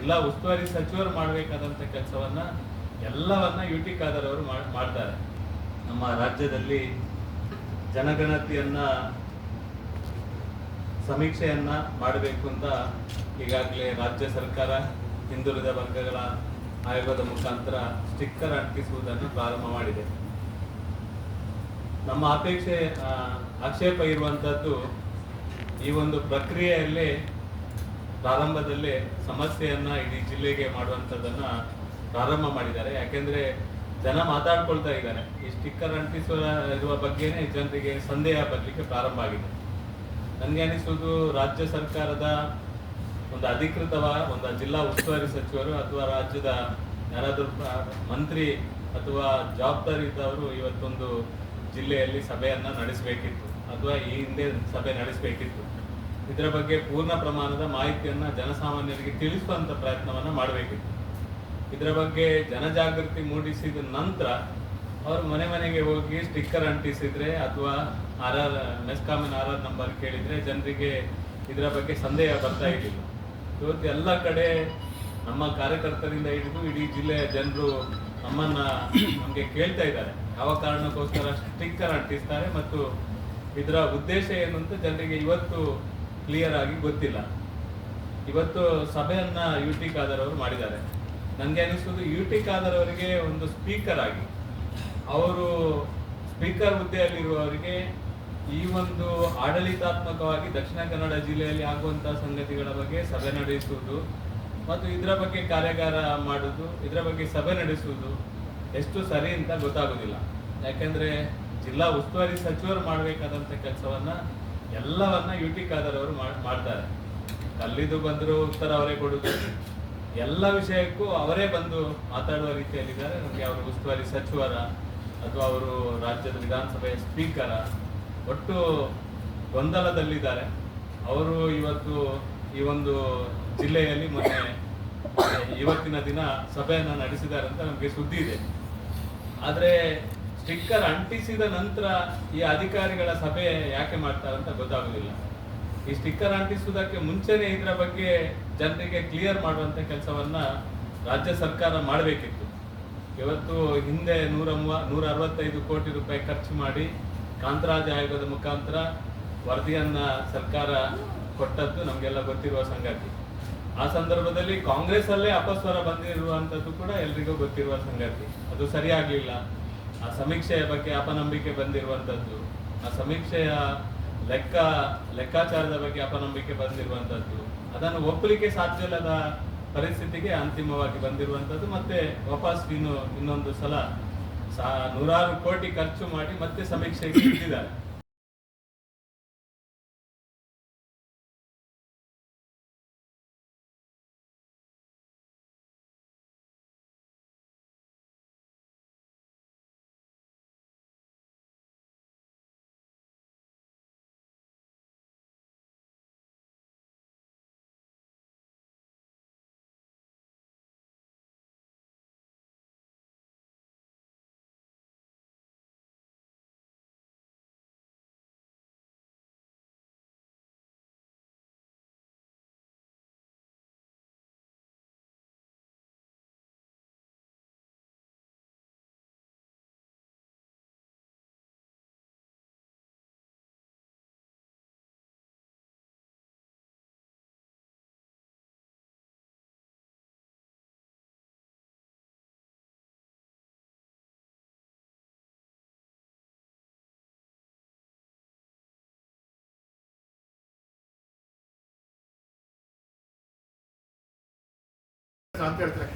ಜಿಲ್ಲಾ ಉಸ್ತುವಾರಿ ಸಚಿವರು ಮಾಡಬೇಕಾದಂಥ ಕೆಲಸವನ್ನ ಎಲ್ಲವನ್ನ ಯು ಟಿ ಖಾದರ್ ಅವರು ಮಾಡ್ತಾರೆ. ನಮ್ಮ ರಾಜ್ಯದಲ್ಲಿ ಜನಗಣತಿಯನ್ನ ಸಮೀಕ್ಷೆಯನ್ನ ಮಾಡಬೇಕು ಅಂತ ಈಗಾಗಲೇ ರಾಜ್ಯ ಸರ್ಕಾರ ಹಿಂದುಳಿದ ವರ್ಗಗಳ ಆಯೋಗದ ಮುಖಾಂತರ ಸ್ಟಿಕ್ಕರ್ ಅಂಟಿಸುವುದನ್ನು ಪ್ರಾರಂಭ ಮಾಡಿದೆ. ನಮ್ಮ ಆಕ್ಷೇಪ ಇರುವಂತದ್ದು ಈ ಒಂದು ಪ್ರಕ್ರಿಯೆಯಲ್ಲಿ ಪ್ರಾರಂಭದಲ್ಲೇ ಸಮಸ್ಯೆಯನ್ನ ಇಡೀ ಜಿಲ್ಲೆಗೆ ಮಾಡುವಂಥದ್ದನ್ನ ಪ್ರಾರಂಭ ಮಾಡಿದ್ದಾರೆ. ಯಾಕೆಂದ್ರೆ ಜನ ಮಾತಾಡ್ಕೊಳ್ತಾ ಇದ್ದಾರೆ, ಈ ಸ್ಟಿಕ್ಕರ್ ಅಂಟಿಸುವ ಬಗ್ಗೆನೇ ಜನರಿಗೆ ಸಂದೇಹ ಬರಲಿಕ್ಕೆ ಪ್ರಾರಂಭ ಆಗಿದೆ. ನನಗೆ ಅನಿಸುವುದು ರಾಜ್ಯ ಸರ್ಕಾರದ ಒಂದು ಒಂದು ಜಿಲ್ಲಾ ಉಸ್ತುವಾರಿ ಸಚಿವರು ಅಥವಾ ರಾಜ್ಯದ ಯಾರಾದರೂ ಮಂತ್ರಿ ಅಥವಾ ಜವಾಬ್ದಾರಿ ಇದ್ದವರು ಇವತ್ತೊಂದು ಜಿಲ್ಲೆಯಲ್ಲಿ ಸಭೆಯನ್ನ ನಡೆಸಬೇಕಿತ್ತು ಅಥವಾ ಈ ಹಿಂದೆ ಸಭೆ ನಡೆಸಬೇಕಿತ್ತು. ಇದರ ಬಗ್ಗೆ ಪೂರ್ಣ ಪ್ರಮಾಣದ ಮಾಹಿತಿಯನ್ನ ಜನಸಾಮಾನ್ಯರಿಗೆ ತಿಳಿಸುವಂತ ಪ್ರಯತ್ನವನ್ನ ಮಾಡಬೇಕಿತ್ತು. ಇದರ ಬಗ್ಗೆ ಜನಜಾಗೃತಿ ಮೂಡಿಸಿದ ನಂತರ ಅವರು ಮನೆ ಮನೆಗೆ ಹೋಗಿ ಸ್ಟಿಕ್ಕರ್ ಅಂಟಿಸಿದ್ರೆ ಅಥವಾ ಮೆಸ್ಕಾಮಿನ RR ನಂಬರ್ ಕೇಳಿದ್ರೆ ಜನರಿಗೆ ಇದರ ಬಗ್ಗೆ ಸಂದೇಹ ಬರ್ತಾ ಇರಲಿಲ್ಲ. ಇವತ್ತು ಎಲ್ಲ ಕಡೆ ನಮ್ಮ ಕಾರ್ಯಕರ್ತರಿಂದ ಹಿಡಿದು ಇಡೀ ಜಿಲ್ಲೆಯ ಜನರು ನಮಗೆ ಕೇಳ್ತಾ ಇದ್ದಾರೆ, ಯಾವ ಕಾರಣಕ್ಕೋಸ್ಕರ ಸ್ಟಿಕ್ಕರ್ ಅಂಟಿಸ್ತಾರೆ ಮತ್ತು ಇದರ ಉದ್ದೇಶ ಏನು ಅಂತ ಜನರಿಗೆ ಇವತ್ತು ಕ್ಲಿಯರ್ ಆಗಿ ಗೊತ್ತಿಲ್ಲ. ಇವತ್ತು ಸಭೆಯನ್ನ ಯು ಟಿ ಖಾದರ್ ಅವರು ಮಾಡಿದ್ದಾರೆ. ನನಗೆ ಅನಿಸುವುದು ಯು ಟಿ ಖಾದರ್ ಅವರಿಗೆ ಒಂದು ಸ್ಪೀಕರ್ ಆಗಿ, ಅವರು ಸ್ಪೀಕರ್ ಹುದ್ದೆಯಲ್ಲಿರುವವರಿಗೆ ಈ ಒಂದು ಆಡಳಿತಾತ್ಮಕವಾಗಿ ದಕ್ಷಿಣ ಕನ್ನಡ ಜಿಲ್ಲೆಯಲ್ಲಿ ಆಗುವಂತಹ ಸಂಗತಿಗಳ ಬಗ್ಗೆ ಸಭೆ ನಡೆಸುವುದು ಮತ್ತು ಇದರ ಬಗ್ಗೆ ಕಾರ್ಯಾಗಾರ ಮಾಡುವುದು, ಇದರ ಬಗ್ಗೆ ಸಭೆ ನಡೆಸುವುದು ಎಷ್ಟು ಸರಿ ಅಂತ ಗೊತ್ತಾಗೋದಿಲ್ಲ. ಯಾಕೆಂದ್ರೆ ಜಿಲ್ಲಾ ಉಸ್ತುವಾರಿ ಸಚಿವರು ಮಾಡಬೇಕಾದಂಥ ಕೆಲಸವನ್ನ ಎಲ್ಲವನ್ನ ಯು ಟಿ ಖಾದರ್ ಅವರು ಮಾಡ್ತಾರೆ. ಕಲ್ಲಿದು ಬಂದರೂ ಉತ್ತರ ಅವರೇ ಕೊಡುವುದು, ಎಲ್ಲ ವಿಷಯಕ್ಕೂ ಅವರೇ ಬಂದು ಮಾತಾಡುವ ರೀತಿಯಲ್ಲಿದ್ದಾರೆ. ನಮಗೆ ಅವರು ಉಸ್ತುವಾರಿ ಸಚಿವರ ಅಥವಾ ಅವರು ರಾಜ್ಯದ ವಿಧಾನಸಭೆಯ ಸ್ಪೀಕರ ಒಟ್ಟು ಗೊಂದಲದಲ್ಲಿದ್ದಾರೆ. ಅವರು ಇವತ್ತು ಈ ಒಂದು ಜಿಲ್ಲೆಯಲ್ಲಿ ಇವತ್ತಿನ ದಿನ ಸಭೆಯನ್ನ ನಡೆಸಿದ್ದಾರೆ ಅಂತ ನಮಗೆ ಸುದ್ದಿ ಇದೆ. ಆದ್ರೆ ಸ್ಟಿಕ್ಕರ್ ಅಂಟಿಸಿದ ನಂತರ ಈ ಅಧಿಕಾರಿಗಳ ಸಭೆ ಯಾಕೆ ಮಾಡ್ತಾರಂತ ಗೊತ್ತಾಗುದಿಲ್ಲ. ಈ ಸ್ಟಿಕ್ಕರ್ ಅಂಟಿಸುವುದಕ್ಕೆ ಮುಂಚೆನೆ ಇದರ ಬಗ್ಗೆ ಜನರಿಗೆ ಕ್ಲಿಯರ್ ಮಾಡುವಂತ ಕೆಲಸವನ್ನ ರಾಜ್ಯ ಸರ್ಕಾರ ಮಾಡಬೇಕಿತ್ತು. ಇವತ್ತು ಹಿಂದೆ 165 ಕೋಟಿ ರೂಪಾಯಿ ಖರ್ಚು ಮಾಡಿ ಕಾಂತರಾಜ್ ಆಯೋಗದ ಮುಖಾಂತರ ವರದಿಯನ್ನ ಸರ್ಕಾರ ಕೊಟ್ಟದ್ದು ನಮಗೆಲ್ಲ ಗೊತ್ತಿರುವ ಸಂಗತಿ. ಆ ಸಂದರ್ಭದಲ್ಲಿ ಕಾಂಗ್ರೆಸ್ ಅಲ್ಲೇ ಅಪಸ್ವರ ಬಂದಿರುವಂತದ್ದು ಕೂಡ ಎಲ್ರಿಗೂ ಗೊತ್ತಿರುವ ಸಂಗತಿ. ಅದು ಸರಿಯಾಗ್ಲಿಲ್ಲ. ಆ ಸಮೀಕ್ಷೆಯ ಬಗ್ಗೆ ಅಪನಂಬಿಕೆ ಬಂದಿರುವಂತದ್ದು, ಆ ಸಮೀಕ್ಷೆಯ ಲೆಕ್ಕಾಚಾರದ ಬಗ್ಗೆ ಅಪನಂಬಿಕೆ ಬಂದಿರುವಂತದ್ದು, ಅದನ್ನು ಒಪ್ಪಲಿಕ್ಕೆ ಸಾಧ್ಯ ಇಲ್ಲದ ಪರಿಸ್ಥಿತಿಗೆ ಅಂತಿಮವಾಗಿ ಬಂದಿರುವಂತದ್ದು. ಮತ್ತೆ ವಾಪಸ್ ಇನ್ನೊಂದು ಸಲ 100 ಕೋಟಿ ಖರ್ಚು ಮಾಡಿ ಮತ್ತೆ ಸಮೀಕ್ಷೆಗೆ ಇಟ್ಟಿದ್ದಾರೆ. ಅಂತ ಹೇಳ್ತಾರೆ.